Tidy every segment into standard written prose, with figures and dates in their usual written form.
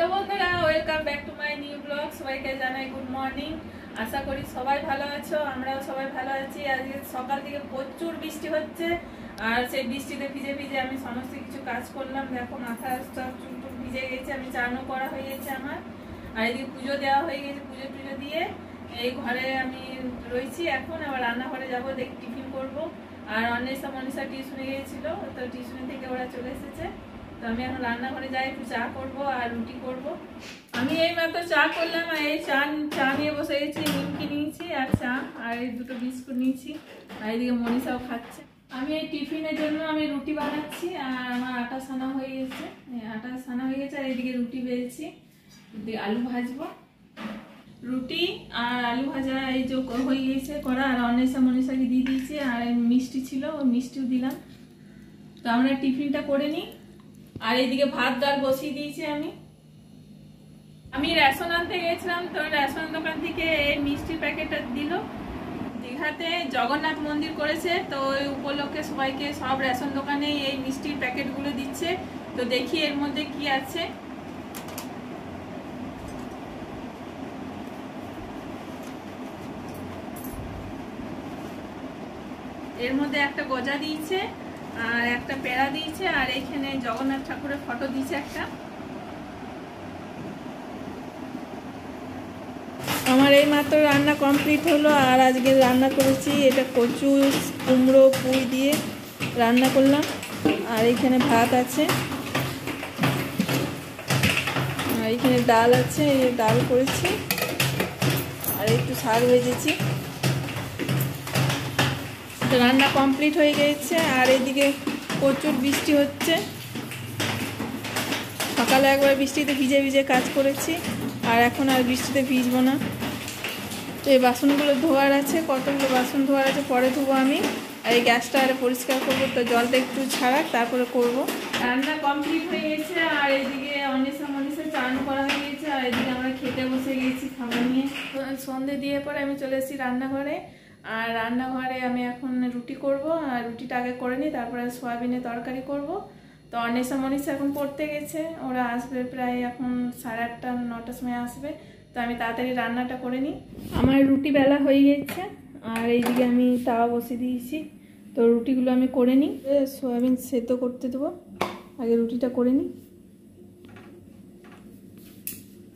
Hello বন্ধুরা, welcome back to my new blog. সবাইকে জানাই গুড মর্নিং। আশা করি সবাই ভালো আছো, আমরাও সবাই ভালো আছি। আজকে সকাল থেকে প্রচুর বৃষ্টি হচ্ছে, আর সেই বৃষ্টিতে ভিজে ভিজে আমি সমস্ত কিছু কাজ করলাম। দেখো মাথা সব চুল টুল ভিজে গেছে, আমি চানও করা হয়ে গেছে আমার। আর এদিকে পুজো দেওয়া হয়ে গেছে, পুজো টুজো দিয়ে এই ঘরে আমি রয়েছি। এখন আবার রান্নাঘরে যাবো, দেখি টিফিন করবো। আর অন্বেষা মনীষা টিউশনে গিয়েছিল, তো টিউশন থেকে ওরা চলে এসেছে। তো আমি এখন রান্নাঘরে যাই, একটু চা করবো আর রুটি করব। আমি এই মাত্র চা করলাম, আর এই চা নিয়ে বসে গেছি। নিমকি নিয়েছি আর চা, আর এই দুটো বিস্কুট নিয়েছি। আর এদিকে মনীষাও খাচ্ছে। আমি এই টিফিনের জন্য আমি রুটি বানাচ্ছি, আর আমার আটা সানা হয়ে গেছে। আর এইদিকে রুটি বেলছি, আলু ভাজবো। রুটি আর আলু ভাজা এই যে হয়ে গেছে করা। আর অন্বেষা মনীষাকে দিয়ে দিয়েছি, আর মিষ্টি ছিল, ওই মিষ্টিও দিলাম। তো আমরা টিফিনটা করে নিই। আর এইদিকে ভাত ডাল বসিয়ে দিয়েছি। আমি রেশন আনতে গেছিলাম, তো রেশন দোকান থেকে এই মিষ্টির প্যাকেটটা দিল। দীঘাতে জগন্নাথ মন্দির করেছে, তো ওই উপলক্ষে সবাইকে সব রেশন দোকানে এই মিষ্টির প্যাকেটগুলো দিচ্ছে। তো দেখি এর মধ্যে কি আছে। এর মধ্যে একটা গজা দিয়েছে, আর একটা পেড়া দিয়েছে, আর এখানে জগন্নাথ ঠাকুরের ফটো দিয়েছে একটা। আমার এই মাত্র রান্না কমপ্লিট হলো। আর আজকে রান্না করেছি এটা কচু কুমড়ো পুঁই দিয়ে রান্না করলাম। আর এখানে ভাত আছে, আর এখানে ডাল আছে, এই ডাল করেছি। আর একটু শাক ভেজেছি। তো রান্না কমপ্লিট হয়ে গেছে। আর এদিকে প্রচুর বৃষ্টি হচ্ছে। সকালে একবার বৃষ্টিতে ভিজে ভিজে কাজ করেছি, আর এখন আর বৃষ্টিতে ভিজবো না। তো এই বাসনগুলো ধোয়ার আছে, কতগুলো বাসন ধোয়ার আছে, পরে ধোবো আমি। আর এই গ্যাসটা আরে পরিষ্কার করবো, তো জলটা একটু ছাড়াক তারপরে করব। রান্না কমপ্লিট হয়ে গেছে। আর এদিকে অন্বেষা মনীষা চান করা হয়ে গেছে। আর এদিকে আমরা খেতে বসে গেছি খাবার নিয়ে। সন্ধে দিয়ে পরে আমি চলে এসেছি রান্নাঘরে। আর রান্নাঘরে আমি এখন রুটি করব, আর রুটিটা আগে করে নিই, তারপরে সয়াবিনের তরকারি করব। তো অন্বেষা মনীষা এখন পড়তে গেছে, ওরা আসবে প্রায় এখন 8:30 9টার সময় আসবে। তো আমি তাড়াতাড়ি রান্নাটা করে নিই। আমার রুটি বেলা হয়ে গেছে, আর এইদিকে আমি তাওয়া বসিয়ে দিয়েছি। তো রুটিগুলো আমি করে নিই, সয়াবিন সেদ্ধ করতে দেবো। আগে রুটিটা করে নিই।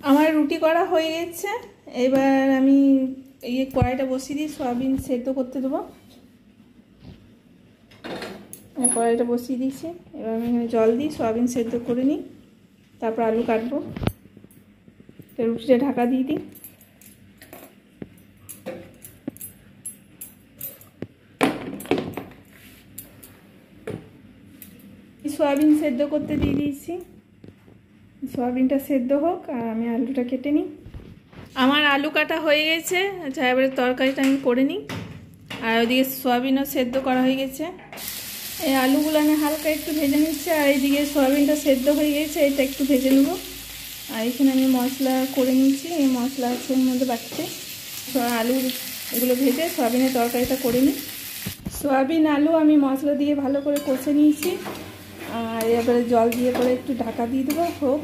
আমার রুটি করা হয়ে গেছে। এবার আমি এই কড়াইটা বসিয়ে দিই, সয়াবিন সেদ্ধ করতে দেবো। কড়াইটা বসিয়ে দিয়েছি। এবার আমি এখানে জল দিই, সয়াবিন সেদ্ধ করে নিই, তারপর আলু কাটবো। তো রুটিটা ঢাকা দিয়ে দিই। সয়াবিন সেদ্ধ করতে দিয়ে দিয়েছি, সয়াবিনটা সেদ্ধ হোক, আর আমি আলুটা কেটে নিই। আমার আলু কাটা হয়ে গেছে। আচ্ছা, এবারে তরকারিটা আমি করে নিই। আর ওইদিকে সয়াবিনও সেদ্ধ করা হয়ে গেছে। এই আলুগুলো আমি হালকা একটু ভেজে নিচ্ছি, আর এইদিকে সয়াবিনটা সেদ্ধ হয়ে গেছে, এটা একটু ভেজে নেব। আর এখানে আমি মশলা করে নিচ্ছি, এই মশলা আছে এর মধ্যে বাড়তে। আলুগুলো ভেজে সয়াবিনের তরকারিটা করে নিই। সয়াবিন আলু আমি মশলা দিয়ে ভালো করে কষে নিয়েছি। আর এবারে জল দিয়ে পরে একটু ঢাকা দিয়ে দেবো, হোক।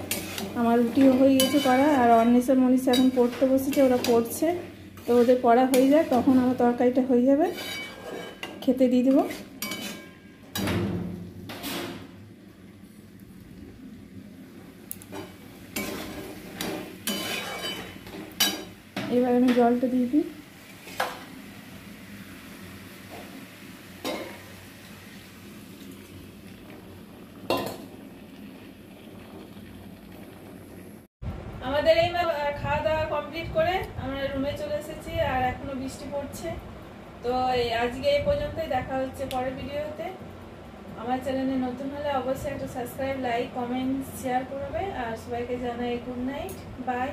আমার রুটিও হয়ে গেছে করা। আর অন্বেষা মনীষা এখন পড়তে বসেছে, ওরা পড়ছে। তো ওদের পড়া হয়ে যায়, তখন আমার তরকারিটা হয়ে যাবে, খেতে দিয়ে দেবো। এবার আমি জলটা দিয়ে দিই। আমাদের এই খাওয়া দাওয়া কমপ্লিট করে আমরা রুমে চলে এসেছি, আর এখনো বৃষ্টি পড়ছে। তো আজকে এই পর্যন্তই, দেখা হচ্ছে পরের ভিডিওতে। আমার চ্যানেলে নতুন হলে অবশ্যই একটা সাবস্ক্রাইব, লাইক, কমেন্ট, শেয়ার করবে। আর সবাইকে জানাই গুড নাইট, বাই।